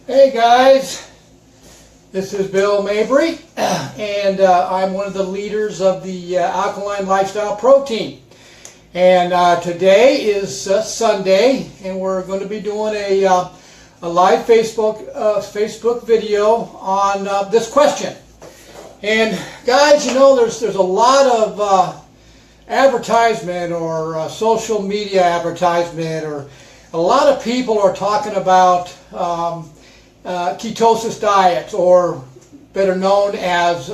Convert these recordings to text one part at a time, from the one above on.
Hey guys, this is Bill Mabry, and I'm one of the leaders of the Alkaline Lifestyle Pro Team. And today is Sunday, and we're going to be doing a live Facebook video on this question. And guys, you know, there's a lot of advertisement or social media advertisement, or a lot of people are talking about ketosis diets, or better known as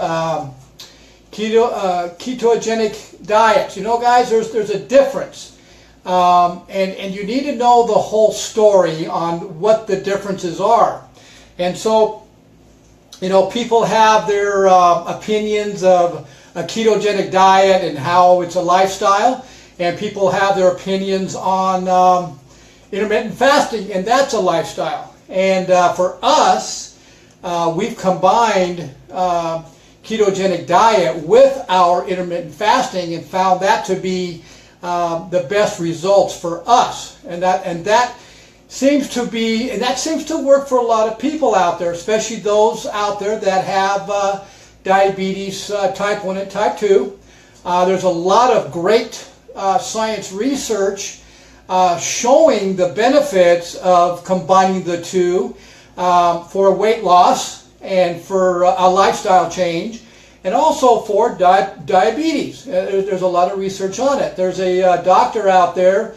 ketogenic diets. You know, guys, there's a difference, and you need to know the whole story on what the differences are. And so, you know, people have their opinions of a ketogenic diet and how it's a lifestyle, and people have their opinions on intermittent fasting, and that's a lifestyle. And for us, we've combined ketogenic diet with our intermittent fasting and found that to be the best results for us. And that seems to work for a lot of people out there, especially those out there that have diabetes type 1 and type 2. There's a lot of great science research showing the benefits of combining the two for weight loss and for a lifestyle change, and also for diabetes. There's a lot of research on it. There's a doctor out there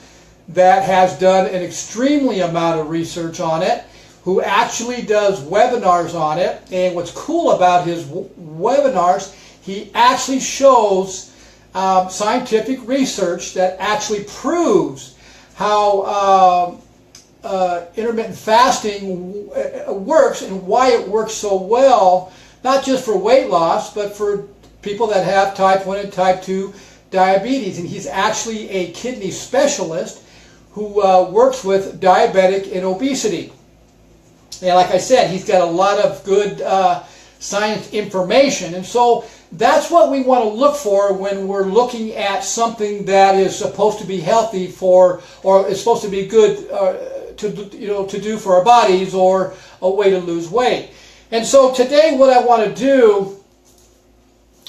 that has done an extremely amount of research on it, who actually does webinars on it. And what's cool about his webinars, he actually shows scientific research that actually proves how intermittent fasting works and why it works so well, not just for weight loss, but for people that have type 1 and type 2 diabetes. And he's actually a kidney specialist who works with diabetic and obesity. And like I said, he's got a lot of good science information. And so that's what we want to look for when we're looking at something that is supposed to be healthy for, or is supposed to be good to do for our bodies, or a way to lose weight. And so today, what I want to do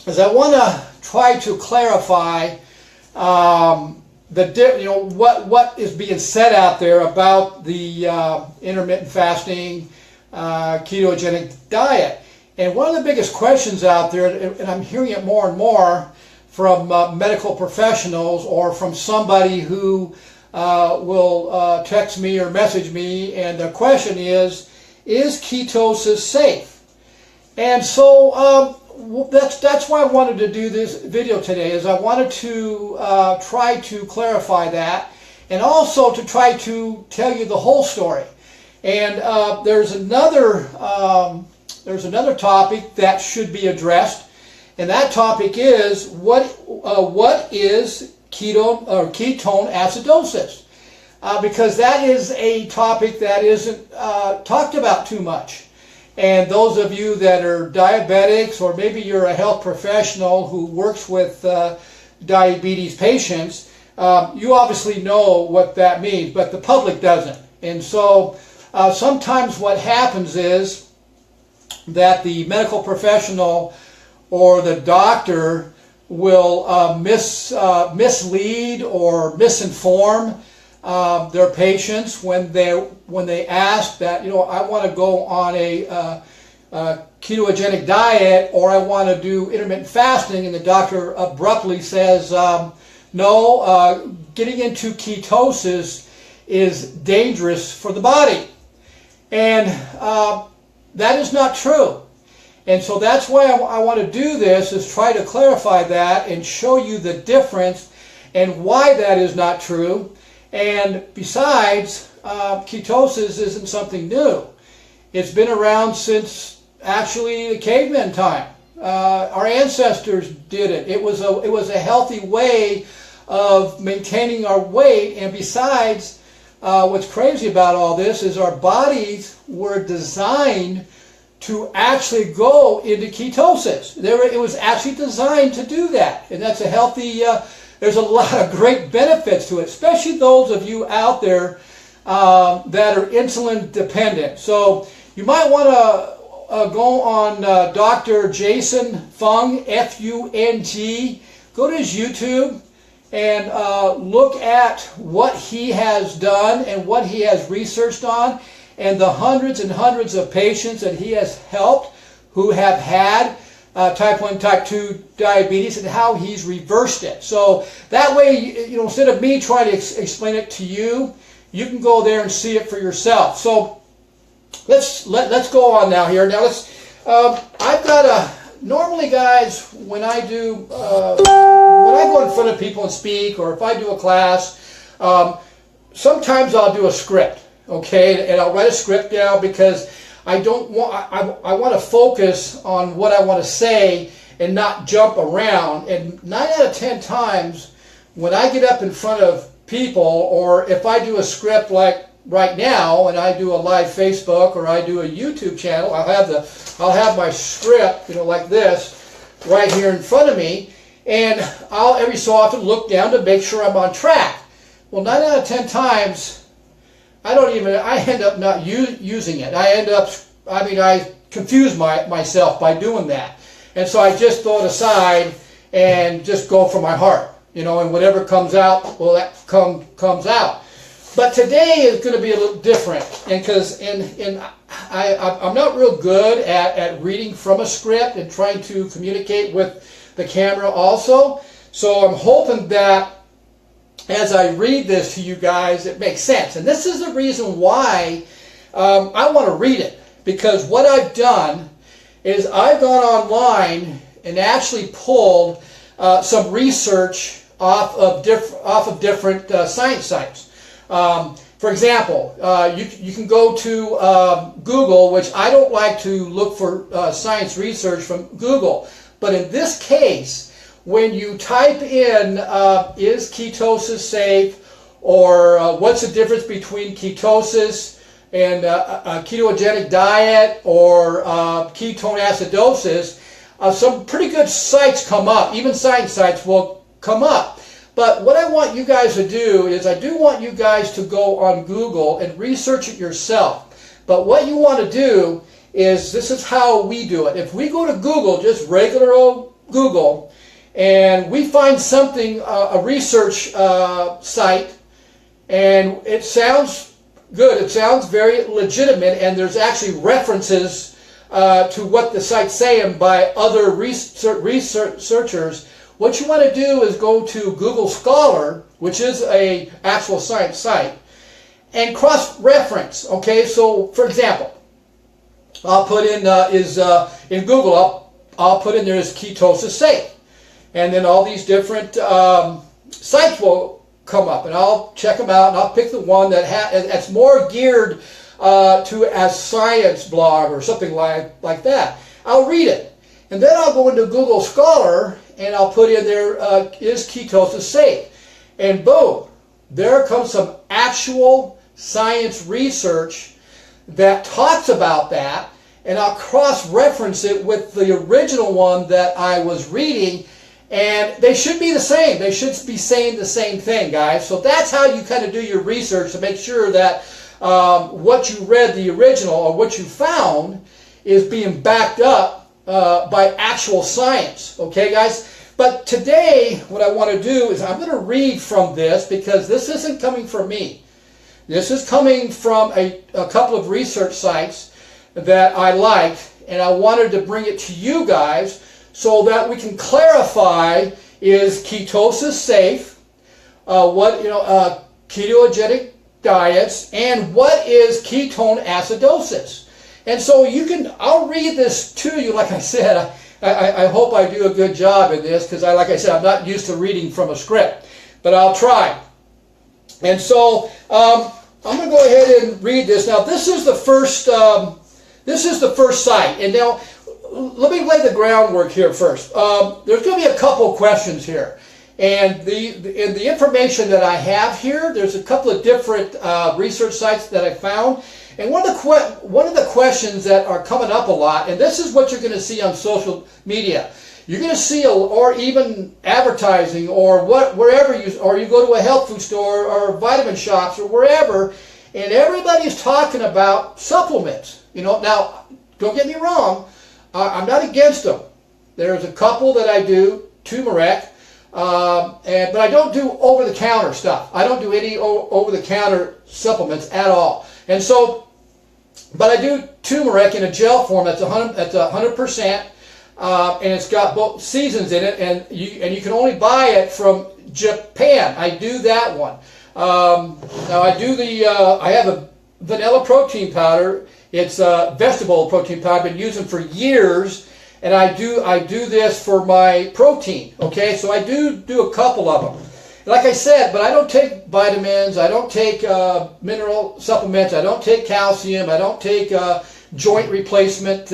is I want to try to clarify what is being said out there about the intermittent fasting ketogenic diet. And one of the biggest questions out there, and I'm hearing it more and more from medical professionals, or from somebody who will text me or message me, and the question is ketosis safe? And so that's why I wanted to do this video today, is I wanted to try to clarify that, and also to try to tell you the whole story. And there's another topic that should be addressed, and that topic is what is ketone acidosis, because that is a topic that isn't talked about too much. And those of you that are diabetics, or maybe you're a health professional who works with diabetes patients, you obviously know what that means, but the public doesn't. And so sometimes what happens is that the medical professional or the doctor will mislead or misinform their patients when they ask that, you know, I want to go on a ketogenic diet, or I want to do intermittent fasting, and the doctor abruptly says, no, getting into ketosis is dangerous for the body. And that is not true. And so that's why I want to do this, is try to clarify that and show you the difference and why that is not true. And besides, ketosis isn't something new. It's been around since actually the caveman time. Our ancestors did it. It was a healthy way of maintaining our weight. And besides, what's crazy about all this is our bodies were designed to actually go into ketosis. It was actually designed to do that, and that's a healthy. There's a lot of great benefits to it, especially those of you out there that are insulin dependent. So you might want to go on Dr. Jason Fung, F-U-N-G. Go to his YouTube and look at what he has done and what he has researched on, and the hundreds and hundreds of patients that he has helped who have had type 1, type 2 diabetes, and how he's reversed it. So that way, you know, instead of me trying to explain it to you, you can go there and see it for yourself. So let's go on now here. Now I've got normally, guys, when I do when I go in front of people and speak, or if I do a class, sometimes I'll do a script, okay, and I'll write a script down because I want to focus on what I want to say and not jump around. And 9 out of 10 times when I get up in front of people, or if I do a script like right now and I do a live Facebook or I do a YouTube channel, I'll have my script, you know, like this right here in front of me, and I'll every so often look down to make sure I'm on track. Well, 9 out of 10 times I end up not using it. I confuse myself by doing that. And so I just throw it aside and just go for my heart, you know, and whatever comes out, well, that comes out. But today is going to be a little different, and because I'm not real good at reading from a script and trying to communicate with the camera also. So I'm hoping that as I read this to you guys, it makes sense. And this is the reason why I want to read it, because what I've done is I've gone online and actually pulled some research off of different science sites. For example, you can go to Google, which I don't like to look for science research from Google, but in this case, when you type in is ketosis safe, or what's the difference between ketosis and a ketogenic diet, or ketoacidosis, some pretty good sites come up. Even science sites will come up. But what I want you guys to do is I do want you guys to go on Google and research it yourself. But what you want to do is, this is how we do it. If we go to Google, just regular old Google, and we find something, a research site, and it sounds good, it sounds very legitimate, and there's actually references to what the site's saying by other researchers, what you want to do is go to Google Scholar, which is an actual science site, and cross-reference. Okay, so for example, I'll put in in Google, I'll put in there is ketosis safe. And then all these different sites will come up, and I'll check them out, and I'll pick the one that's more geared to a science blog or something like that. I'll read it, and then I'll go into Google Scholar, and I'll put in there is ketosis safe, and boom, there comes some actual science research that talks about that, and I'll cross-reference it with the original one that I was reading. And they should be the same. They should be saying the same thing, guys. So that's how you kind of do your research to make sure that what you read, the original, or what you found, is being backed up by actual science. Okay, guys? But today, what I want to do is I'm going to read from this, because this isn't coming from me. This is coming from a couple of research sites that I liked, and I wanted to bring it to you guys, so that we can clarify, is ketosis safe, ketogenic diets, and what is ketoacidosis. And so I'll read this to you. Like I said, I hope I do a good job in this, because like I said, I'm not used to reading from a script, but I'll try. And so I'm going to go ahead and read this. Now, this is the first site, and now let me lay the groundwork here first. There's going to be a couple questions here, and the information that I have here, there's a couple of different research sites that I found, and one of the questions that are coming up a lot, and this is what you're going to see on social media. You're going to see, or even advertising, or wherever you go to a health food store or vitamin shops or wherever, And everybody's talking about supplements. You know, now, don't get me wrong, I'm not against them. There's a couple that I do, turmeric, but I don't do over-the-counter stuff. I don't do any over-the-counter supplements at all. And so, but I do turmeric in a gel form that's 100%, and it's got both seasons in it, and you can only buy it from Japan. I do that one. Now I do I have a vanilla protein powder. It's a vegetable protein powder I've been using for years, and I do this for my protein. Okay, so I do a couple of them. Like I said, but I don't take vitamins. I don't take mineral supplements. I don't take calcium. I don't take joint replacement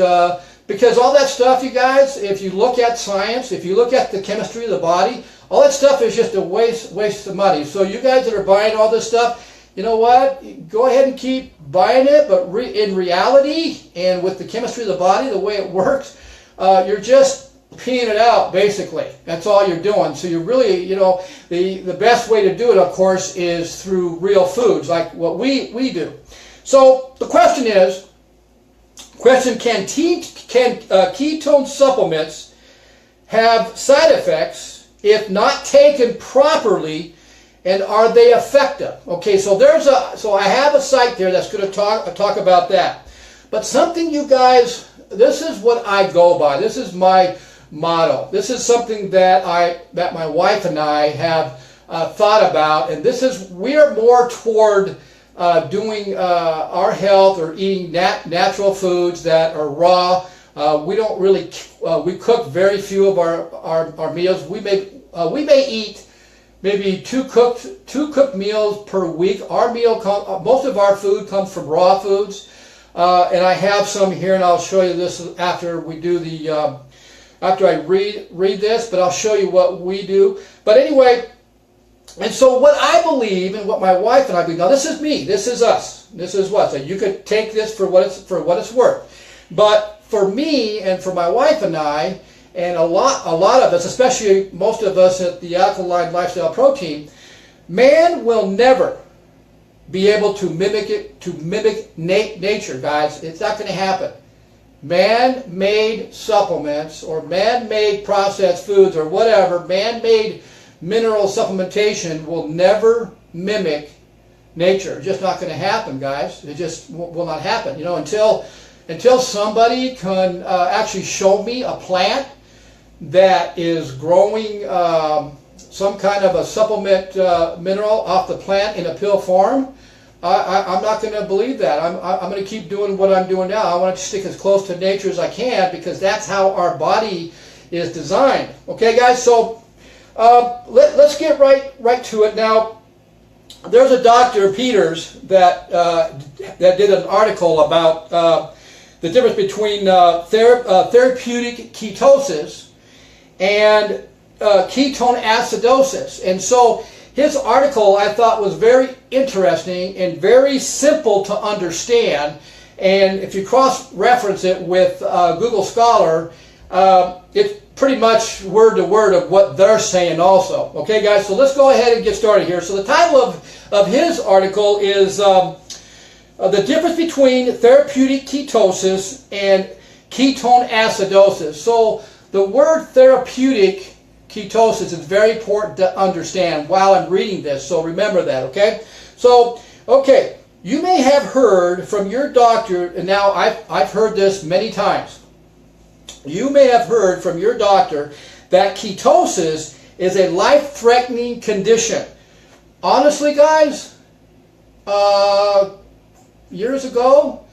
because all that stuff, you guys, if you look at science, if you look at the chemistry of the body, all that stuff is just a waste of money. So you guys that are buying all this stuff, you know what? Go ahead and keep buying it, but in reality and with the chemistry of the body, the way it works, you're just peeing it out, basically. That's all you're doing. So you really, you know, the best way to do it, of course, is through real foods, like what we do. So the question is, can ketone supplements have side effects if not taken properly, and are they effective? Okay, so I have a site there that's going to talk about that. But something, you guys, this is what I go by. This is my motto. This is something that my wife and I have thought about, and we are more toward doing our health or eating natural foods that are raw. We don't really we cook very few of our meals. We may eat maybe two cooked meals per week. Our most of our food comes from raw foods, and I have some here, and I'll show you this after we do after I read this. But I'll show you what we do. But anyway, and so what I believe and what my wife and I believe. Now this is me. This is us. This is what. So you could take this for what it's worth. But for me and for my wife and I, and a lot of us, especially most of us at the Alkaline Lifestyle Protein, man will never be able to mimic nature, guys. It's not going to happen. Man-made supplements or man-made processed foods or whatever, man-made mineral supplementation will never mimic nature. It's just not going to happen, guys. It just will not happen. You know, until somebody can actually show me a plant that is growing some kind of a supplement mineral off the plant in a pill form, I'm not going to believe that. I'm going to keep doing what I'm doing now. I want to stick as close to nature as I can because that's how our body is designed. Okay, guys. So let's get right to it now. There's a Dr. Peters that did an article about the difference between therapeutic ketosis and ketoacidosis. And so his article I thought was very interesting and very simple to understand. And if you cross-reference it with Google Scholar, it's pretty much word to word of what they're saying also. Okay, guys, so let's go ahead and get started here. So the title of his article is the difference between therapeutic ketosis and ketoacidosis. So the word therapeutic ketosis is very important to understand while I'm reading this, so remember that, okay? So, okay, you may have heard from your doctor, and now I've heard this many times. You may have heard from your doctor that ketosis is a life-threatening condition. Honestly, guys, years ago,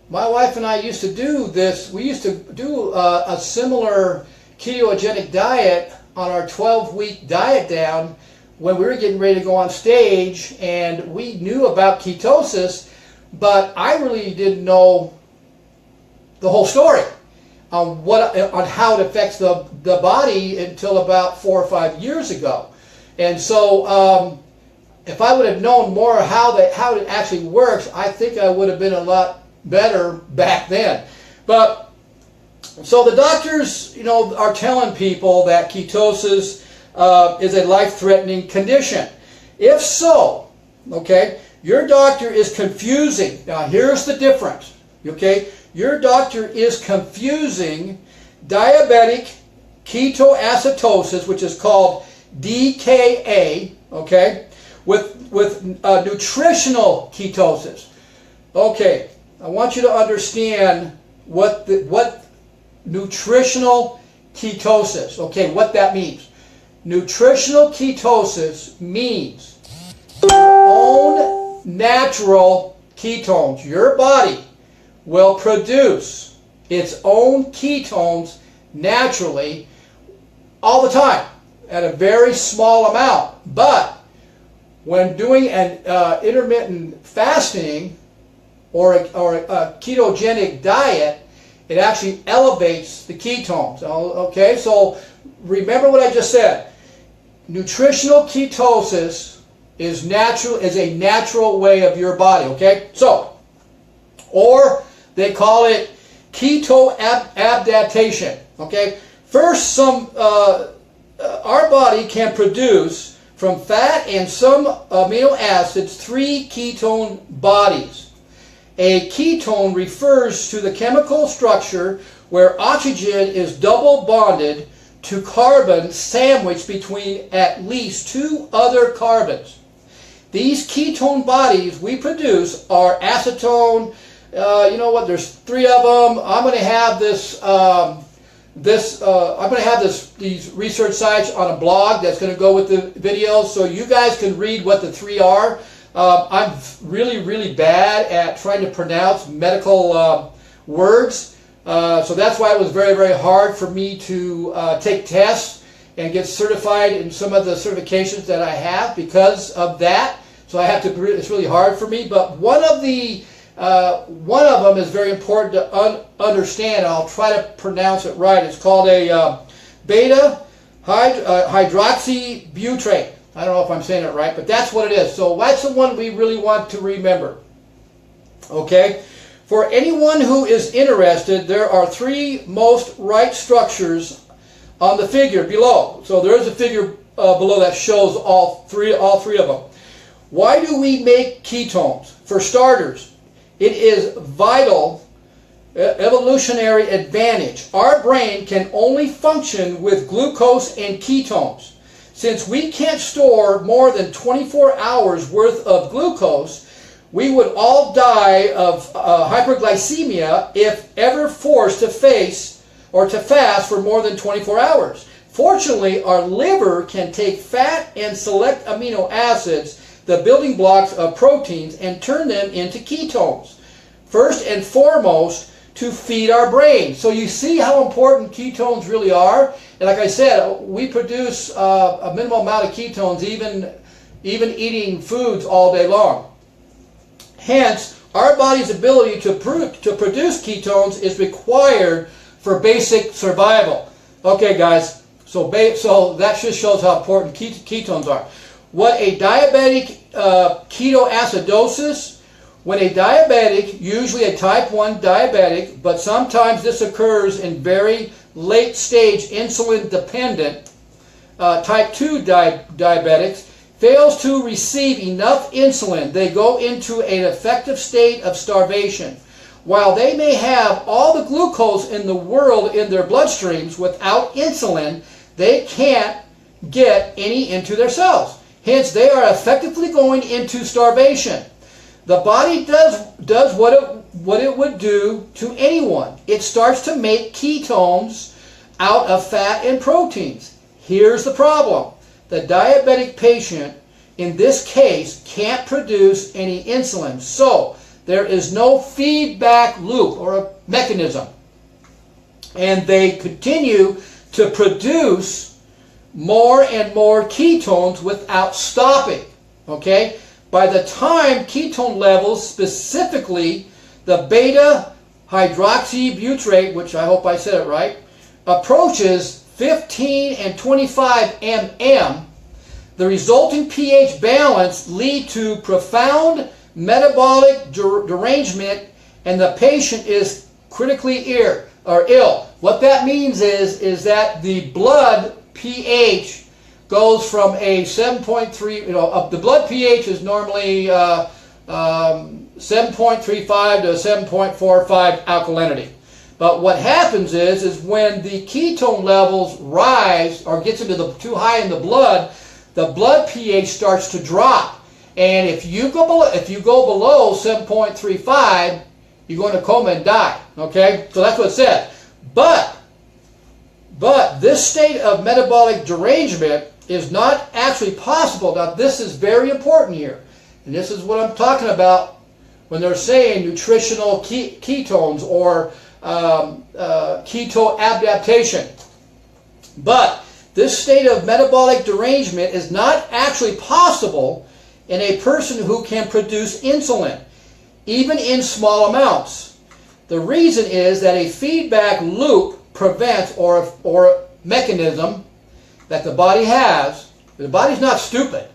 my wife and I used to do this. We used to do a similar ketogenic diet on our 12-week diet down when we were getting ready to go on stage, and we knew about ketosis, but I really didn't know the whole story on how it affects the body until about 4 or 5 years ago. And so if I would have known more how it actually works, I think I would have been a lot better back then. But so the doctors, you know, are telling people that ketosis is a life-threatening condition. If so, okay, Your doctor is confusing. Now here's the difference, okay? Your doctor is confusing diabetic ketoacidosis, which is called DKA, okay, with nutritional ketosis. Okay, I want you to understand what nutritional ketosis, okay, what that means. Nutritional ketosis means your own natural ketones. Your body will produce its own ketones naturally all the time at a very small amount. But when doing an intermittent fasting or a ketogenic diet, it actually elevates the ketones. Okay, so remember what I just said. Nutritional ketosis is a natural way of your body. Okay, so, or they call it ketoadaptation. Okay, first, our body can produce from fat and some amino acids 3 ketone bodies. A ketone refers to the chemical structure where oxygen is double bonded to carbon sandwiched between at least 2 other carbons. These ketone bodies we produce are acetone. You know what? There's 3 of them. I'm going to have these research sites on a blog that's going to go with the videos, so you guys can read what the 3 are. I'm really bad at trying to pronounce medical words, so that's why it was very hard for me to take tests and get certified in some of the certifications that I have because of that. So I have to. It's really hard for me. But one of them is very important to understand. And I'll try to pronounce it right. It's called a beta hydroxybutyrate. I don't know if I'm saying it right, but that's what it is. So that's the one we really want to remember. Okay? For anyone who is interested, there are 3 most right structures on the figure below. So there is a figure below that shows all three of them. Why do we make ketones? For starters, it is vital evolutionary advantage. Our brain can only function with glucose and ketones. Since we can't store more than 24 hours worth of glucose, we would all die of hyperglycemia if ever forced to fast for more than 24 hours. Fortunately, our liver can take fat and select amino acids, the building blocks of proteins, and turn them into ketones. First and foremost, to feed our brain. So you see how important ketones really are. And like I said, we produce a minimal amount of ketones even eating foods all day long. Hence, our body's ability to produce ketones is required for basic survival. Okay, guys, so that just shows how important ketones are. What a diabetic ketoacidosis, when a diabetic, usually a type 1 diabetic, but sometimes this occurs in very late stage insulin dependent type 2 diabetics, fails to receive enough insulin, they go into an affective state of starvation. While they may have all the glucose in the world in their bloodstreams, without insulin, they can't get any into their cells. Hence, they are effectively going into starvation. The body does what it would do to anyone. It starts to make ketones out of fat and proteins. Here's the problem. The diabetic patient, in this case, can't produce any insulin. So, there is no feedback loop or a mechanism. And they continue to produce more and more ketones without stopping. Okay? By the time ketone levels, specifically the beta hydroxybutyrate, which I hope I said it right, approaches 15 and 25 mm, the resulting pH balance lead to profound metabolic derangement, and the patient is critically ill. What that means is that the blood pH goes from a 7.3, the blood pH is normally 7.35 to 7.45 alkalinity. But what happens is when the ketone levels rise or gets into too high in the blood pH starts to drop. And if you go below 7.35, you go into coma and die. Okay, so that's what it says. But this state of metabolic derangement is not actually possible. Now this is very important here, and this is what I'm talking about when they're saying nutritional ketones or keto adaptation. But this state of metabolic derangement is not actually possible in a person who can produce insulin, even in small amounts. The reason is that a feedback loop prevents, or mechanism that the body has, the body's not stupid,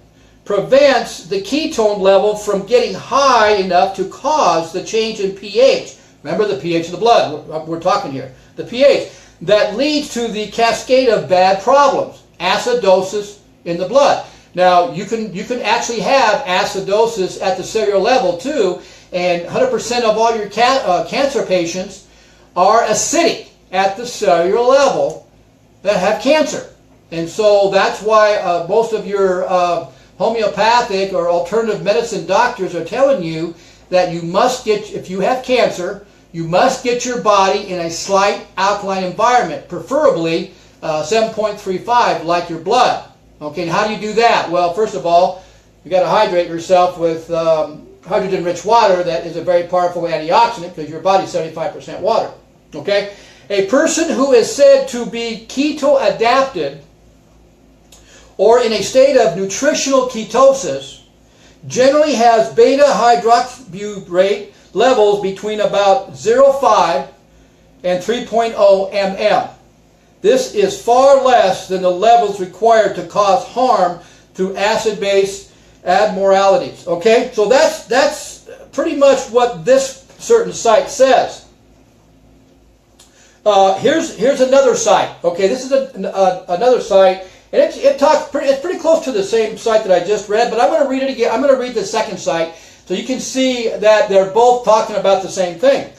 prevents the ketone level from getting high enough to cause the change in pH. Remember the pH of the blood, we're talking here. The pH that leads to the cascade of bad problems, acidosis in the blood. Now you can actually have acidosis at the cellular level too, and 100% of all your cancer patients are acidic at the cellular level that have cancer. And so that's why most of your homeopathic or alternative medicine doctors are telling you that you must get, if you have cancer, you must get your body in a slight alkaline environment, preferably 7.35 like your blood. Okay, and how do you do that? Well, first of all, you got to hydrate yourself with hydrogen-rich water that is a very powerful antioxidant because your body's 75% water. Okay? A person who is said to be keto-adapted or in a state of nutritional ketosis generally has beta-hydroxybutyrate levels between about 0.5 and 3.0 mm. This is far less than the levels required to cause harm through acid-base abnormalities. Okay, so that's pretty much what this certain site says. Here's another site. Okay, this is another site, and it's pretty close to the same site that I just read, but I'm going to read it again. I'm going to read the second site so you can see that they're both talking about the same thing.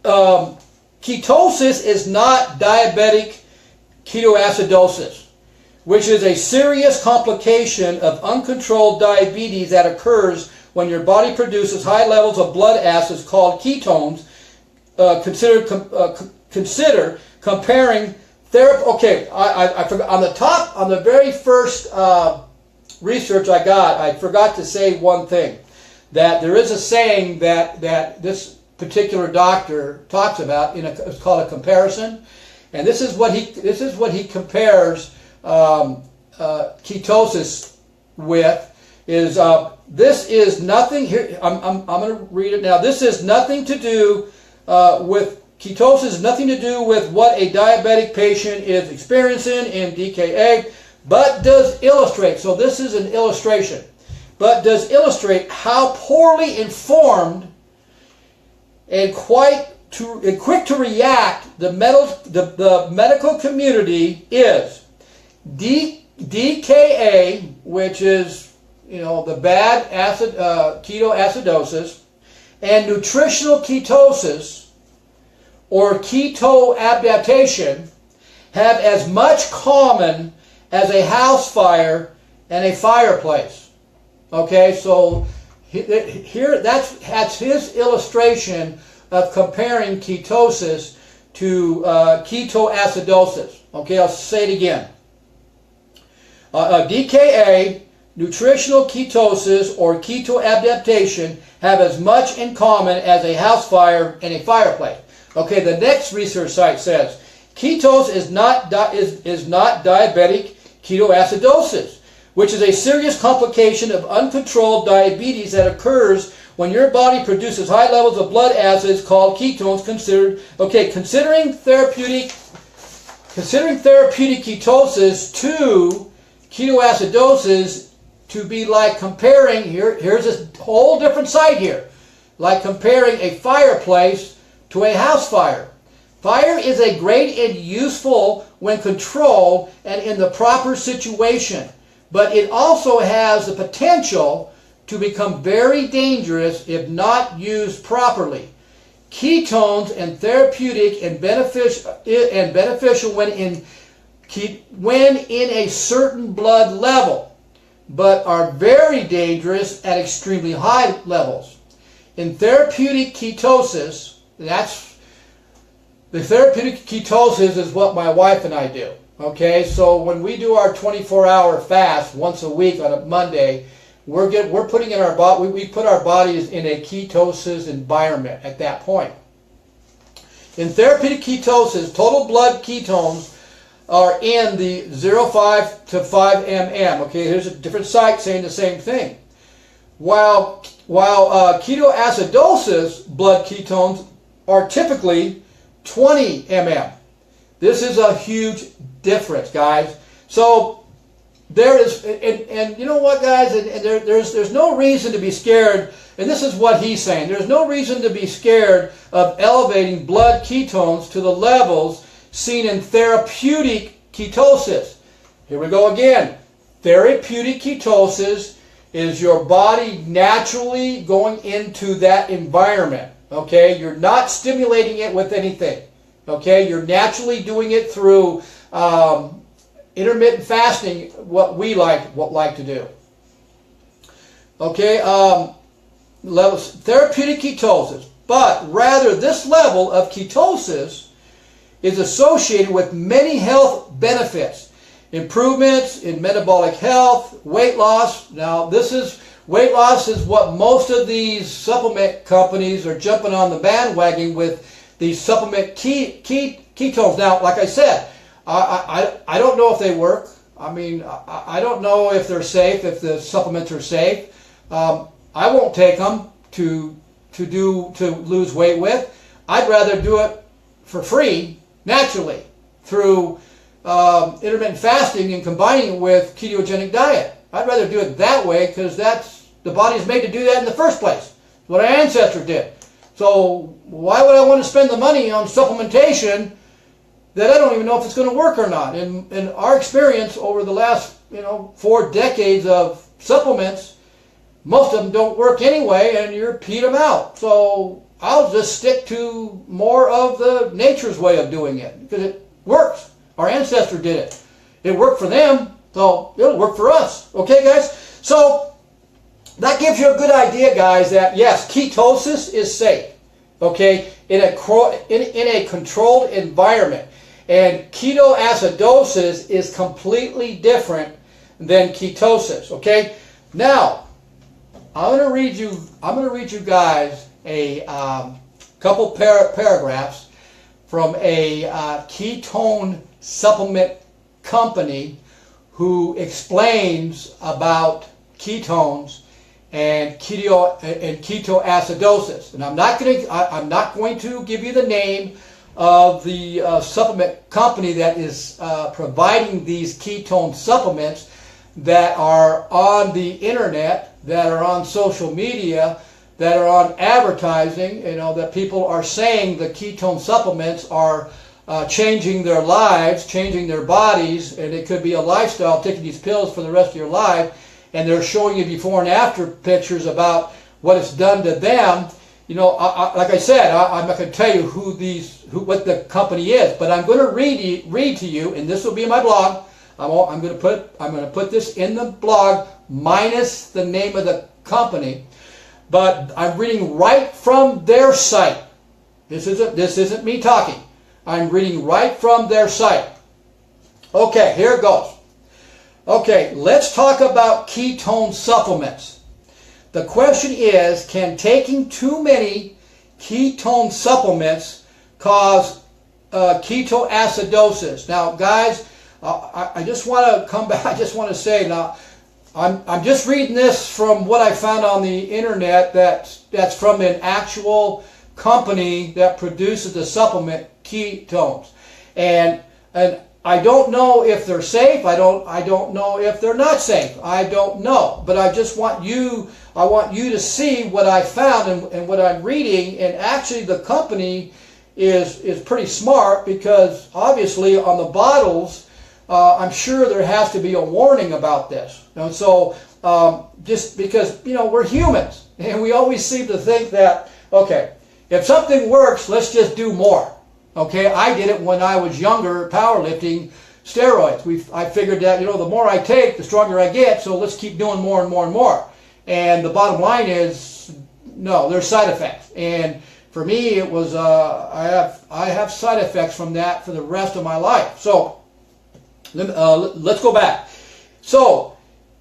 Ketosis is not diabetic ketoacidosis, which is a serious complication of uncontrolled diabetes that occurs when your body produces high levels of blood acids called ketones. Consider comparing therapy. Okay, I forgot on the very first research I got, I forgot to say one thing. That there is a saying that this particular doctor talks about. It's called a comparison, and this is what he compares ketosis with. This is nothing here. I'm going to read it now. This is nothing to do with ketosis. Nothing to do with what a diabetic patient is experiencing in DKA, but does illustrate. So this is an illustration, but does illustrate how poorly informed and quick to react the medical community is. DKA, which is the bad acid ketoacidosis, and nutritional ketosis or keto adaptation have as much common as a house fire and a fireplace. Okay, so here that's his illustration of comparing ketosis to ketoacidosis. Okay, I'll say it again. DKA, nutritional ketosis, or keto adaptation have as much in common as a house fire and a fireplace. Okay, the next research site says ketose is not diabetic ketoacidosis, which is a serious complication of uncontrolled diabetes that occurs when your body produces high levels of blood acids called ketones. Considering therapeutic ketosis to ketoacidosis to be like comparing, here's a whole different site here, like comparing a fireplace to a house fire. Fire is a great and useful when controlled and in the proper situation, but it also has the potential to become very dangerous if not used properly. Ketones and therapeutic and beneficial when in a certain blood level, but are very dangerous at extremely high levels. In therapeutic ketosis, the therapeutic ketosis is what my wife and I do. Okay, so when we do our 24-hour fast once a week on a Monday, we're putting in our body. We put our bodies in a ketosis environment at that point. In therapeutic ketosis, total blood ketones are in the 0.5 to 5 mm. Okay, here's a different site saying the same thing. While ketoacidosis blood ketones are typically 20 mm. This is a huge difference, guys. So there is, and you know what, guys, and there's no reason to be scared, and this is what he's saying. There's no reason to be scared of elevating blood ketones to the levels seen in therapeutic ketosis. Here we go again. Therapeutic ketosis is your body naturally going into that environment. Okay, you're not stimulating it with anything. Okay, you're naturally doing it through intermittent fasting, what we like to do. Okay, levels therapeutic ketosis, but rather this level of ketosis is associated with many health benefits, improvements in metabolic health, weight loss. Now, weight loss is what most of these supplement companies are jumping on the bandwagon with. These supplement ketones. Now, like I said, I don't know if they work. I mean, I don't know if they're safe, if the supplements are safe. I won't take them to lose weight with. I'd rather do it for free, naturally, through intermittent fasting and combining it with ketogenic diet. I'd rather do it that way because the body's made to do that in the first place. What our ancestors did. So why would I want to spend the money on supplementation that I don't even know if it's going to work or not? In our experience over the last 4 decades of supplements, most of them don't work anyway, and you're peed them out. So I'll just stick to more of the nature's way of doing it because it works. Our ancestors did it. It worked for them, so it'll work for us. Okay, guys? So that gives you a good idea, guys, that yes, ketosis is safe, okay, in a controlled environment. And ketoacidosis is completely different than ketosis, okay? Now, I'm going to read you guys a couple paragraphs from a ketone supplement company who explains about ketones and ketoacidosis. And I'm not going to give you the name of the supplement company that is providing these ketone supplements that are on the internet, that are on social media, that are on advertising. That people are saying the ketone supplements are changing their lives, changing their bodies, and it could be a lifestyle, taking these pills for the rest of your life. And they're showing you before and after pictures about what it's done to them. Like I said, I'm not going to tell you what the company is, but I'm going to read to you, and this will be in my blog. I'm going to put this in the blog minus the name of the company, but I'm reading right from their site. This isn't me talking. I'm reading right from their site. Okay, here it goes. Okay, let's talk about ketone supplements. The question is, can taking too many ketone supplements cause ketoacidosis? Now, guys, I just want to come back. I just want to say now, I'm just reading this from what I found on the internet. That's from an actual company that produces the supplement ketones, and I don't know if they're safe. I don't know if they're not safe. I don't know. But I just want you to see what I found and what I'm reading. And actually the company is pretty smart, because obviously on the bottles, I'm sure there has to be a warning about this. And so just because, you know, we're humans. And we always seem to think that, okay, if something works, let's just do more. Okay, I did it when I was younger, powerlifting, steroids. I figured that, you know, the more I take, the stronger I get, so let's keep doing more and more and more. And the bottom line is, no, there's side effects. And for me, it was, I have side effects from that for the rest of my life. So, let's go back. So,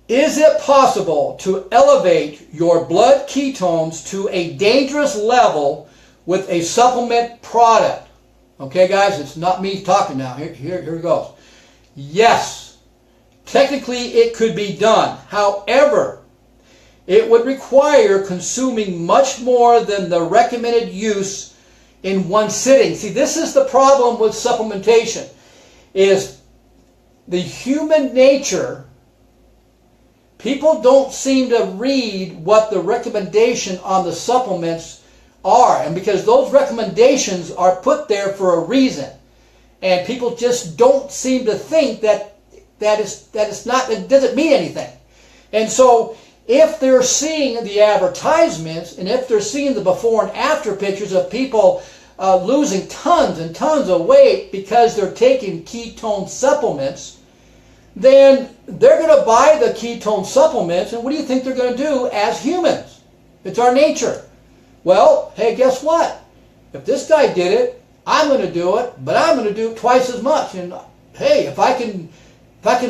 is it possible to elevate your blood ketones to a dangerous level with a supplement product? Okay, guys, it's not me talking now. Here it goes. Yes, technically it could be done. However, it would require consuming much more than the recommended use in one sitting. See, this is the problem with supplementation, is the human nature. People don't seem to read what the recommendation on the supplements are, and because those recommendations are put there for a reason, and people just don't seem to think that it doesn't mean anything. And so if they're seeing the advertisements, and if they're seeing the before and after pictures of people losing tons and tons of weight because they're taking ketone supplements, then they're going to buy the ketone supplements, and what do you think they're going to do as humans? It's our nature. Well, hey, guess what? If this guy did it, I'm going to do it, but I'm going to do twice as much. And hey, if I can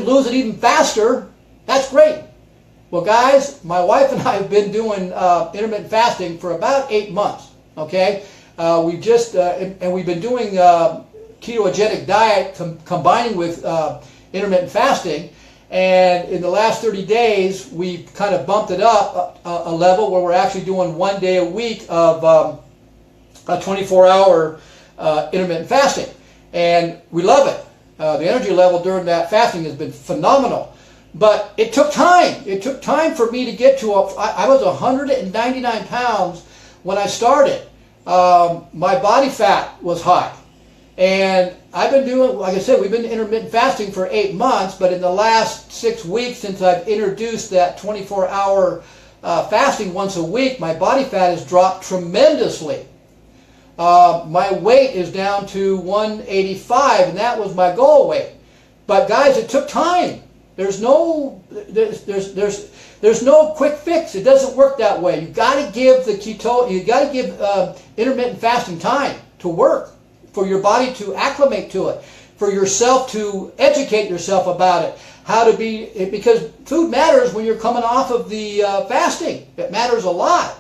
lose it even faster, that's great. Well, guys, my wife and I have been doing intermittent fasting for about 8 months. Okay, we've been doing ketogenic diet combining with intermittent fasting. And in the last 30 days, we've kind of bumped it up a level where we're actually doing 1 day a week of a 24-hour intermittent fasting. And we love it. The energy level during that fasting has been phenomenal. But it took time. It took time for me to get to I was 199 pounds when I started. My body fat was high. And I've been doing, like I said, we've been intermittent fasting for 8 months, but in the last 6 weeks since I've introduced that 24-hour fasting once a week, my body fat has dropped tremendously. My weight is down to 185, and that was my goal weight. But guys, it took time. There's no quick fix. It doesn't work that way. You got to give intermittent fasting time to work, for your body to acclimate to it, for yourself to educate yourself about it, how to be, because food matters when you're coming off of the fasting. It matters a lot.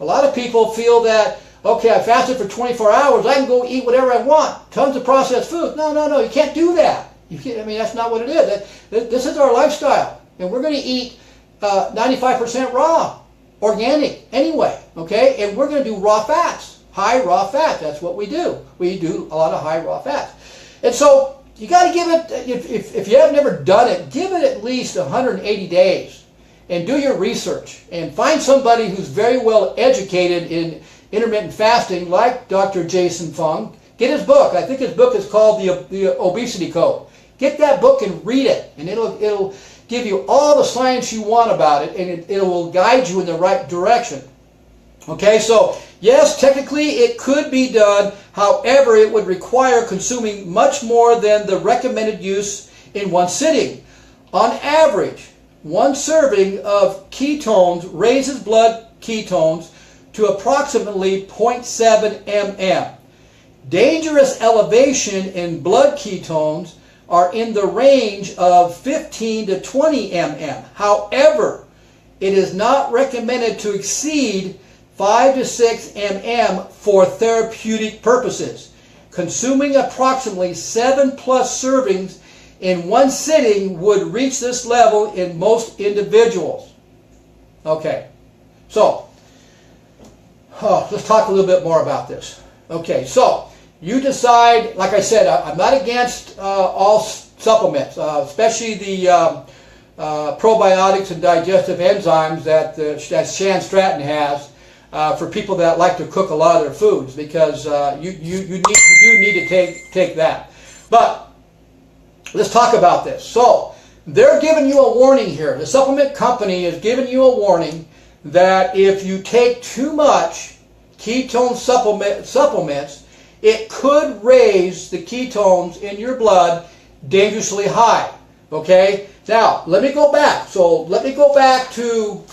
A lot of people feel that, okay, I fasted for 24 hours, I can go eat whatever I want, tons of processed food. No, you can't do that. You can't, I mean, that's not what it is. This is our lifestyle, and we're going to eat 95% raw, organic anyway, okay? And we're going to do raw fats. High raw fat, that's what we do. We do a lot of high raw fats. And so you got to give it, if you have never done it, give it at least 180 days and do your research and find somebody who's very well educated in intermittent fasting, like Dr. Jason Fung. Get his book. I think his book is called The Obesity Code. Get that book and read it, and it'll give you all the science you want about it, and it will guide you in the right direction. Okay, so yes, technically it could be done. However, it would require consuming much more than the recommended use in one sitting. On average, one serving of ketones raises blood ketones to approximately 0.7 mm. Dangerous elevation in blood ketones are in the range of 15 to 20 mm. However, it is not recommended to exceed 5 to 6 mm for therapeutic purposes. Consuming approximately 7+ servings in one sitting would reach this level in most individuals. Okay, so let's talk a little bit more about this. Okay, so you decide, like I said, I'm not against all supplements, especially the probiotics and digestive enzymes that Shan Stratton has. For people that like to cook a lot of their foods, because you do need to take that. But let's talk about this. So they're giving you a warning here. The supplement company is giving you a warning that if you take too much ketone supplements, it could raise the ketones in your blood dangerously high. Okay? Now, let me go back. So let me go back to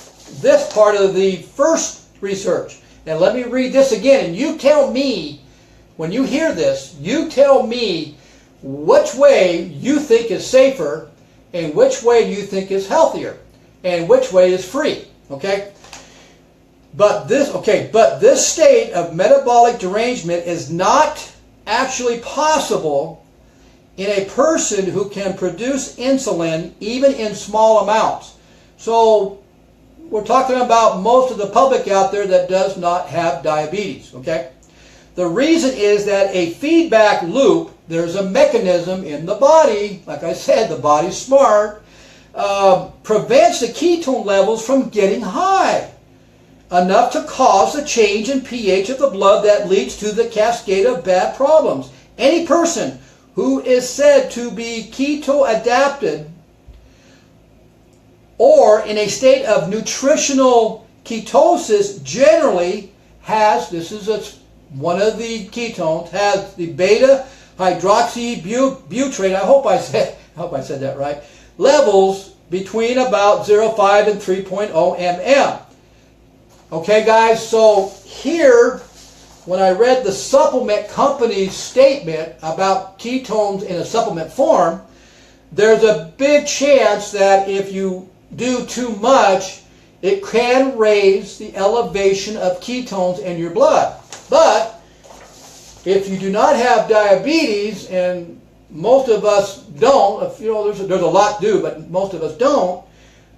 this part of the first research. And let me read this again. And you tell me, when you hear this, you tell me which way you think is safer and which way you think is healthier and which way is free. Okay? But this state of metabolic derangement is not actually possible in a person who can produce insulin even in small amounts. So we're talking about most of the public out there that does not have diabetes. Okay? The reason is that a feedback loop, there's a mechanism in the body, like I said, the body's smart, prevents the ketone levels from getting high enough to cause a change in pH of the blood that leads to the cascade of bad problems. Any person who is said to be keto-adapted or in a state of nutritional ketosis generally has, this is one of the ketones, has the beta hydroxybutyrate, I hope I said that right, levels between about 0.5 and 3.0 mm. Okay, guys, so here, when I read the supplement company's statement about ketones in a supplement form, there's a big chance that if you do too much, it can raise the elevation of ketones in your blood. But if you do not have diabetes, and most of us don't, there's a lot do, but most of us don't,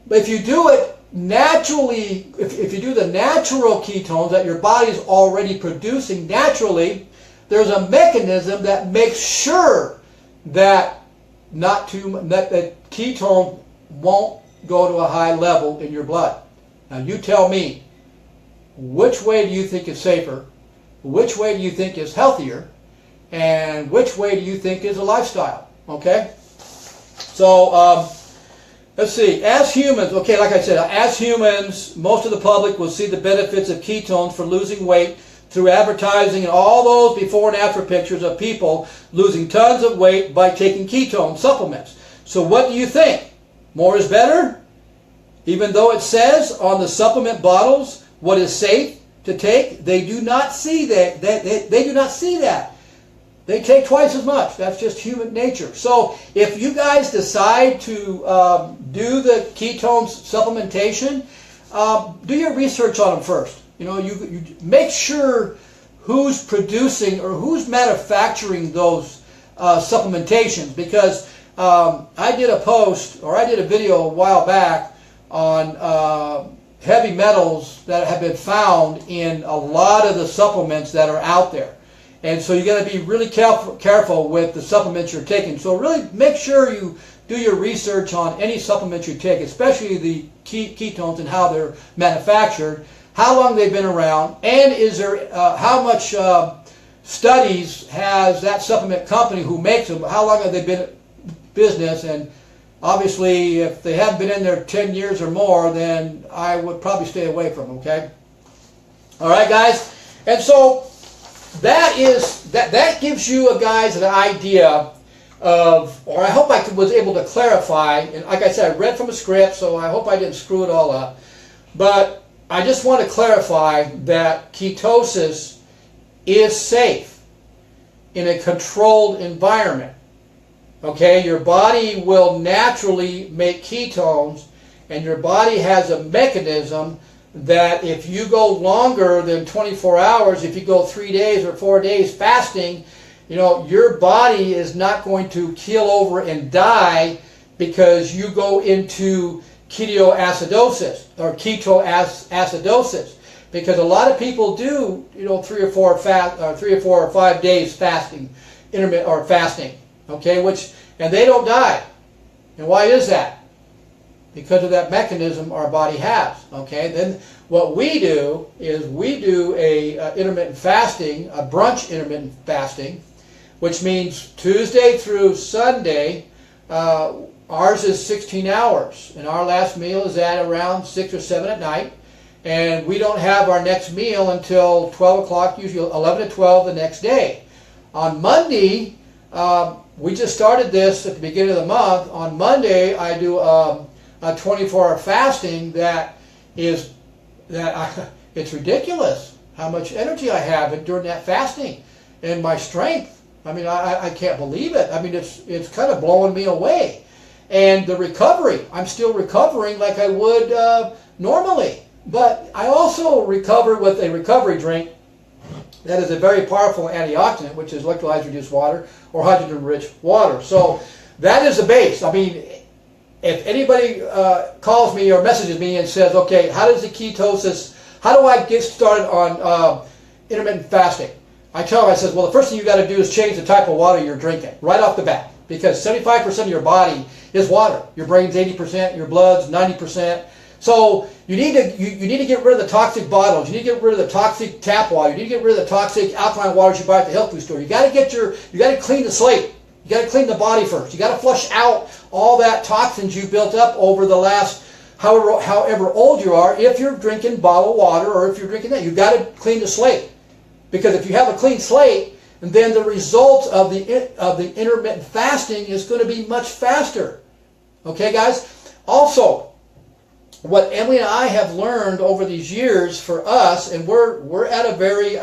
but if you do it naturally, if you do the natural ketones that your body is already producing naturally, there's a mechanism that makes sure that that ketone won't go to a high level in your blood. Now you tell me, which way do you think is safer? Which way do you think is healthier? And which way do you think is a lifestyle? Okay? So, let's see. As humans, okay, like I said, as humans, most of the public will see the benefits of ketones for losing weight through advertising and all those before and after pictures of people losing tons of weight by taking ketone supplements. So what do you think? More is better? Even though it says on the supplement bottles what is safe to take, they do not see that. They do not see that. They take twice as much. That's just human nature. So if you guys decide to do the ketones supplementation, do your research on them first. You make sure who's producing or who's manufacturing those supplementations, because I did a post, or I did a video a while back on heavy metals that have been found in a lot of the supplements that are out there. And so you got to be really careful with the supplements you're taking. So really make sure you do your research on any supplements you take, especially the ketones and how they're manufactured, how long they've been around, and is there how much studies has that supplement company who makes them, how long have they been in business. And obviously if they haven't been in there 10 years or more, then I would probably stay away from them. Okay? All right, guys? And so that gives you guys an idea of, or I hope I was able to clarify, and like I said, I read from a script, so I hope I didn't screw it all up, but I just want to clarify that ketosis is safe in a controlled environment. Okay, your body will naturally make ketones, and your body has a mechanism that if you go longer than 24 hours, if you go 3 days or 4 days fasting, your body is not going to keel over and die because you go into ketoacidosis or ketoacidosis. Because a lot of people do, 3 or 4 or 5 days fasting, intermittent or fasting, okay, and they don't die. And why is that? Because of that mechanism our body has. Okay, then what we do is we do a intermittent fasting, a brunch intermittent fasting, which means Tuesday through Sunday ours is 16 hours, and our last meal is at around 6 or 7 at night, and we don't have our next meal until 12 o'clock, usually 11 to 12 the next day. On Monday, we just started this at the beginning of the month. On Monday, I do a 24-hour fasting it's ridiculous how much energy I have during that fasting, and my strength. I mean, I can't believe it. I mean, it's kind of blowing me away. And the recovery, I'm still recovering like I would normally. But I also recover with a recovery drink that is a very powerful antioxidant, which is electrolytes reduced water or hydrogen-rich water. So that is the base. I mean, if anybody calls me or messages me and says, okay, how does the ketosis, how do I get started on intermittent fasting? I tell them, I says, well, the first thing you got to do is change the type of water you're drinking right off the bat, because 75% of your body is water. Your brain's 80%, your blood's 90%. So you need to get rid of the toxic bottles. You need to get rid of the toxic tap water. You need to get rid of the toxic alkaline waters you buy at the health food store. You got to clean the slate. You got to clean the body first. You got to flush out all that toxins you built up over the last however old you are. If you're drinking bottled water or if you're drinking that, you got to clean the slate. Because if you have a clean slate, then the results of the intermittent fasting is going to be much faster. Okay, guys? Also, what Emily and I have learned over these years for us, and we're at a very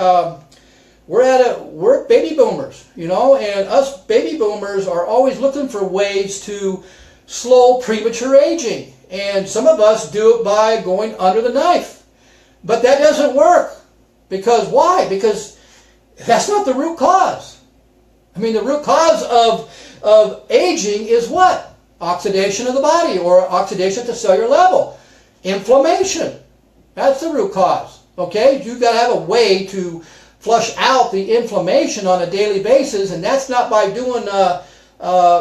we're baby boomers, you know, and us baby boomers are always looking for ways to slow premature aging, and some of us do it by going under the knife, but that doesn't work. Because why? Because that's not the root cause. I mean, the root cause of aging is what? Oxidation of the body, or oxidation at the cellular level. Inflammation. That's the root cause. Okay? You've got to have a way to flush out the inflammation on a daily basis, and that's not by doing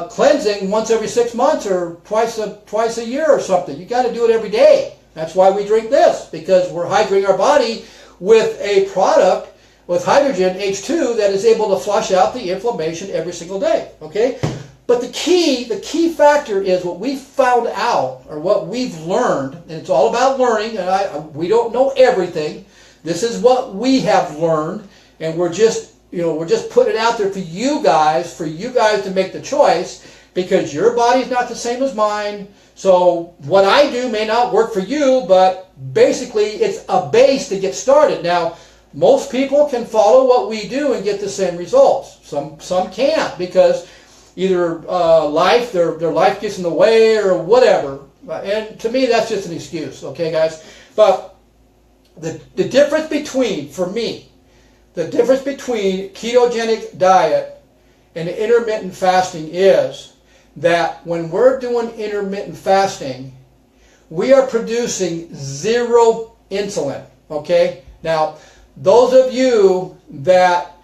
cleansing once every 6 months or twice a year or something. You got to do it every day. That's why we drink this, because we're hydrating our body with a product with hydrogen, H2, that is able to flush out the inflammation every single day. Okay? But the key factor is what we found out, or what we've learned, and it's all about learning, and we don't know everything. This is what we have learned, and we're just putting it out there for you guys to make the choice, because your body's not the same as mine. So what I do may not work for you, but basically it's a base to get started. Now, most people can follow what we do and get the same results. Some can't, because either their life gets in the way or whatever. And to me, that's just an excuse, okay, guys? But the difference between, for me, the difference between ketogenic diet and intermittent fasting is that when we're doing intermittent fasting, we are producing zero insulin, okay? Now, those of you that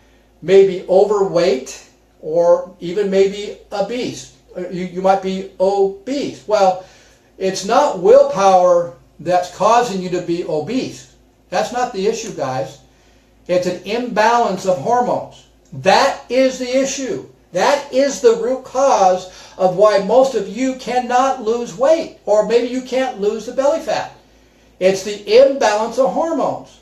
may be overweight or even maybe obese, you might be obese. Well, it's not willpower that's causing you to be obese. That's not the issue, guys. It's an imbalance of hormones. That is the issue. That is the root cause of why most of you cannot lose weight, or maybe you can't lose the belly fat. It's the imbalance of hormones.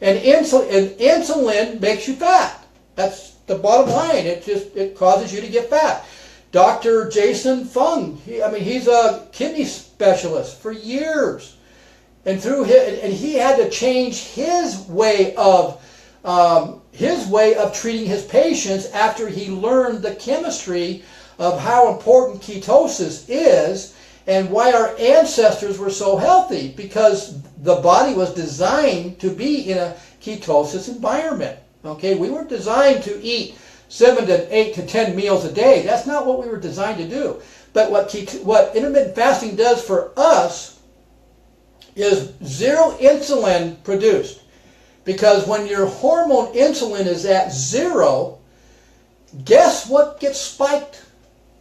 And insulin makes you fat. That's the bottom line. It causes you to get fat. Dr. Jason Fung, he's a kidney specialist for years, and he had to change his way of treating his patients after he learned the chemistry of how important ketosis is and why our ancestors were so healthy, because the body was designed to be in a ketosis environment. Okay, we were designed to eat 7 to 8 to 10 meals a day. That's not what we were designed to do. But what intermittent fasting does for us is zero insulin produced. Because when your hormone insulin is at zero, guess what gets spiked?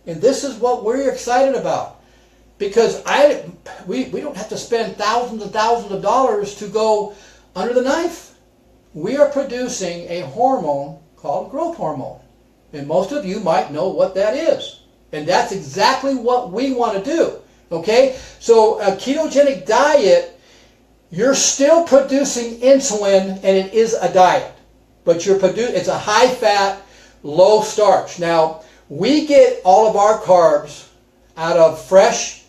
And this is what we're excited about. Because we don't have to spend thousands and thousands of dollars to go under the knife. We are producing a hormone called growth hormone. And most of you might know what that is. And that's exactly what we want to do. Okay? So a ketogenic diet, you're still producing insulin, and it is a diet. But it's a high-fat, low-starch. Now, we get all of our carbs out of fresh,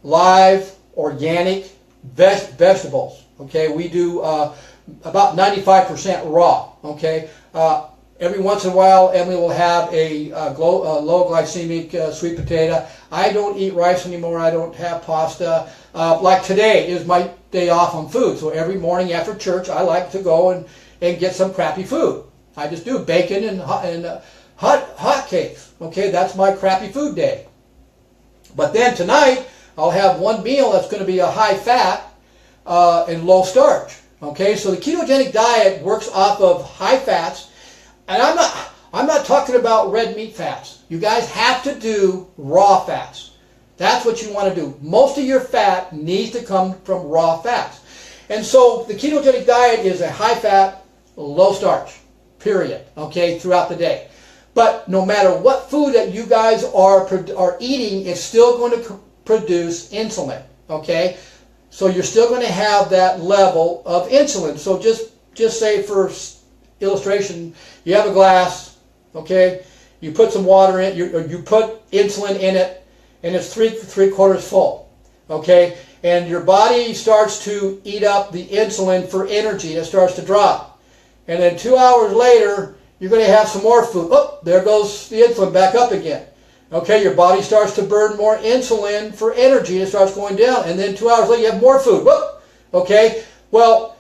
live, organic vegetables. Okay? We do about 95% raw. Okay? Every once in a while, Emily will have a low glycemic sweet potato. I don't eat rice anymore. I don't have pasta. Like today is my day off on food. So every morning after church, I like to go and get some crappy food. I just do bacon and hot cakes. Okay, that's my crappy food day. But then tonight, I'll have one meal that's going to be a high fat and low starch. Okay, so the ketogenic diet works off of high fats. And I'm not talking about red meat fats. You guys have to do raw fats. That's what you want to do. Most of your fat needs to come from raw fats. And so the ketogenic diet is a high fat, low starch, period, okay, throughout the day. But no matter what food that you guys are eating, it's still going to produce insulin, okay? So you're still going to have that level of insulin. So just say for illustration, you have a glass, okay? You put some water in, you put insulin in it, and it's three quarters full, okay? And your body starts to eat up the insulin for energy. It starts to drop. And then 2 hours later, you're going to have some more food. Oh, there goes the insulin back up again. Okay, your body starts to burn more insulin for energy. It starts going down. And then 2 hours later, you have more food. Whoop! Okay, well,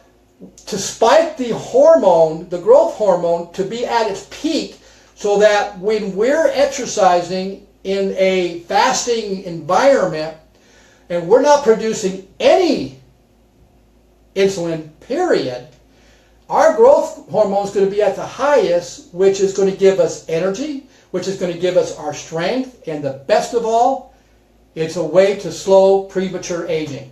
to spike the hormone, the growth hormone, to be at its peak so that when we're exercising in a fasting environment and we're not producing any insulin, period, our growth hormone is going to be at the highest, which is going to give us energy, which is going to give us our strength, and the best of all, it's a way to slow premature aging.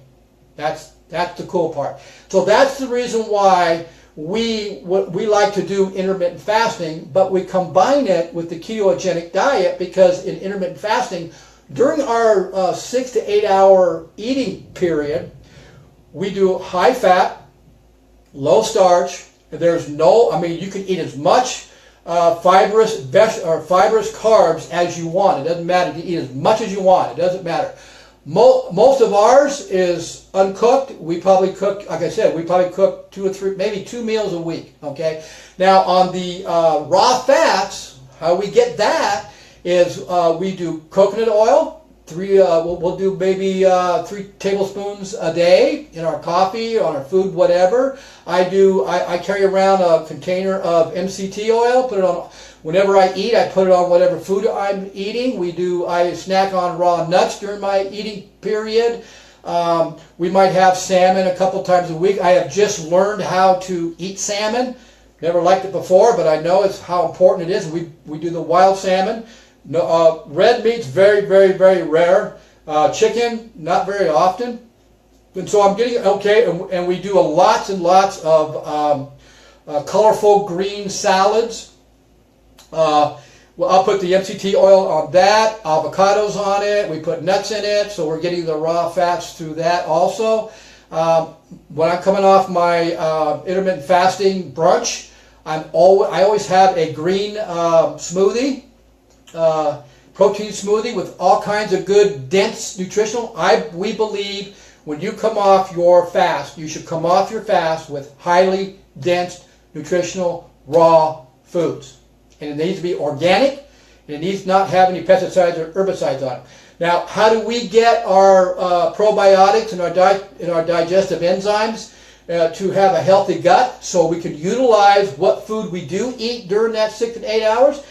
That's the cool part. So that's the reason why we like to do intermittent fasting, but we combine it with the ketogenic diet because in intermittent fasting, during our 6 to 8 hour eating period, we do high fat, low starch. There's you can eat as much fibrous carbs as you want. It doesn't matter. You eat as much as you want. It doesn't matter. Most of ours is uncooked. We probably cook, like I said, we probably cook 2 or 3, maybe 2 meals a week. Okay. Now on the raw fats, how we get that is we do coconut oil. We'll do maybe 3 tablespoons a day in our coffee, on our food, whatever. I carry around a container of MCT oil. Put it on whenever I eat. I put it on whatever food I'm eating. I snack on raw nuts during my eating period. We might have salmon a couple times a week. I have just learned how to eat salmon. Never liked it before, but I know it's how important it is. We do the wild salmon. No, red meat's very, very, very rare. Chicken, not very often. And so I'm getting, okay, and we do lots and lots of colorful green salads. Well, I'll put the MCT oil on that, avocados on it, we put nuts in it, so we're getting the raw fats through that also. When I'm coming off my intermittent fasting brunch, I always have a green smoothie. Protein smoothie with all kinds of good, dense, nutritional. We believe when you come off your fast, you should come off your fast with highly dense, nutritional, raw foods. And it needs to be organic, and it needs not have any pesticides or herbicides on it. Now, how do we get our probiotics and our digestive enzymes to have a healthy gut so we can utilize what food we do eat during that 6 to 8 hours?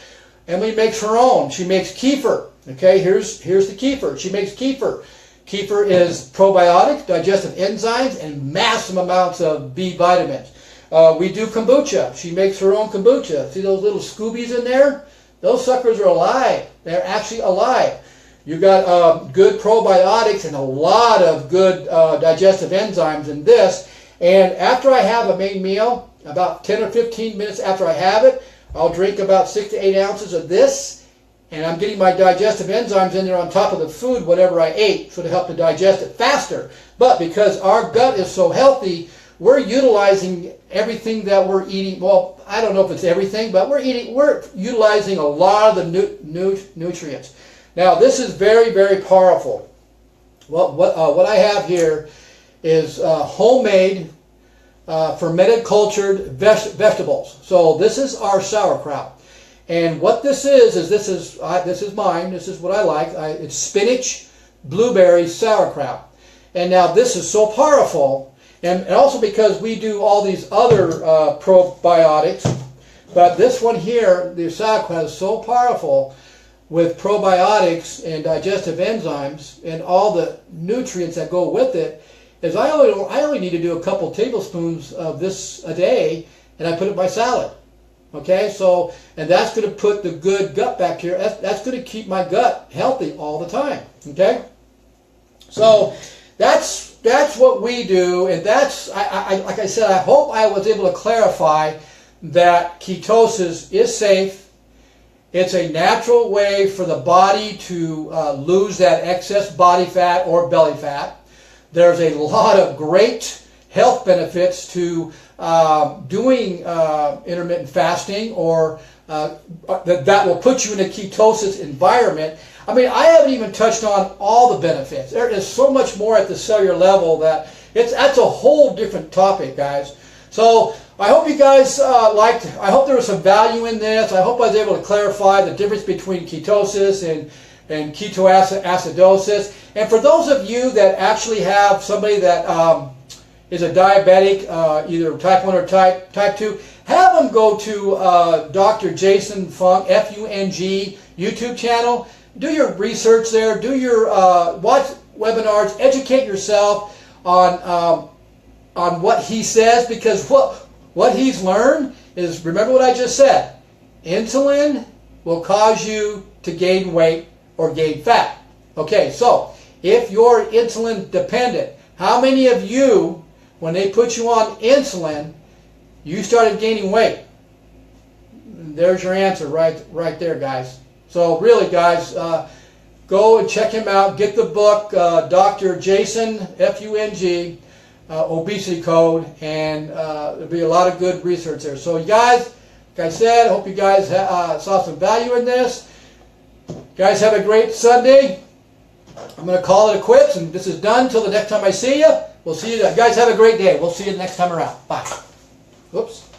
Emily makes her own. She makes kefir. Okay, here's the kefir. She makes kefir. Kefir is probiotics, digestive enzymes, and massive amounts of B vitamins. We do kombucha. She makes her own kombucha. See those little Scoobies in there? Those suckers are alive. They're actually alive. You got good probiotics and a lot of good digestive enzymes in this. And after I have a main meal, about 10 or 15 minutes after I have it, I'll drink about 6 to 8 ounces of this, and I'm getting my digestive enzymes in there on top of the food, whatever I ate, so to help to digest it faster. But because our gut is so healthy, we're utilizing everything that we're eating. Well, I don't know if it's everything, but we're utilizing a lot of the nutrients. Now, this is very, very powerful. What I have here is homemade fermented cultured vegetables. So this is our sauerkraut. And what this is this is mine. This is what I like. It's spinach, blueberry sauerkraut. And now this is so powerful, and also because we do all these other probiotics, but this one here, the sauerkraut, is so powerful with probiotics and digestive enzymes and all the nutrients that go with it, is I only need to do a couple tablespoons of this a day, and I put it in my salad. Okay, so, and that's going to put the good gut bacteria, that's going to keep my gut healthy all the time. Okay, so that's what we do, and that's, like I said, I hope I was able to clarify that ketosis is safe. It's a natural way for the body to lose that excess body fat or belly fat. There's a lot of great health benefits to doing intermittent fasting, or that will put you in a ketosis environment. I mean, I haven't even touched on all the benefits. There is so much more at the cellular level that's a whole different topic, guys. So I hope you guys liked. I hope there was some value in this. I hope I was able to clarify the difference between ketosis and ketoacidosis. And for those of you that actually have somebody that is a diabetic, either type 1 or type 2, have them go to Dr. Jason Fung, F-U-N-G, YouTube channel. Do your research there. Do your watch webinars. Educate yourself on what he says, because what he's learned is, remember what I just said, insulin will cause you to gain weight or gain fat. Okay, so if you're insulin dependent, how many of you, when they put you on insulin, you started gaining weight? There's your answer right there, guys. So really, guys, go and check him out. Get the book, Dr. Jason, F-U-N-G, Obesity Code, and there'll be a lot of good research there. So you guys, like I said, I hope you guys saw some value in this. Guys, have a great Sunday. I'm going to call it a quits, and this is done until the next time I see you. We'll see you. Guys, have a great day. We'll see you the next time around. Bye. Whoops.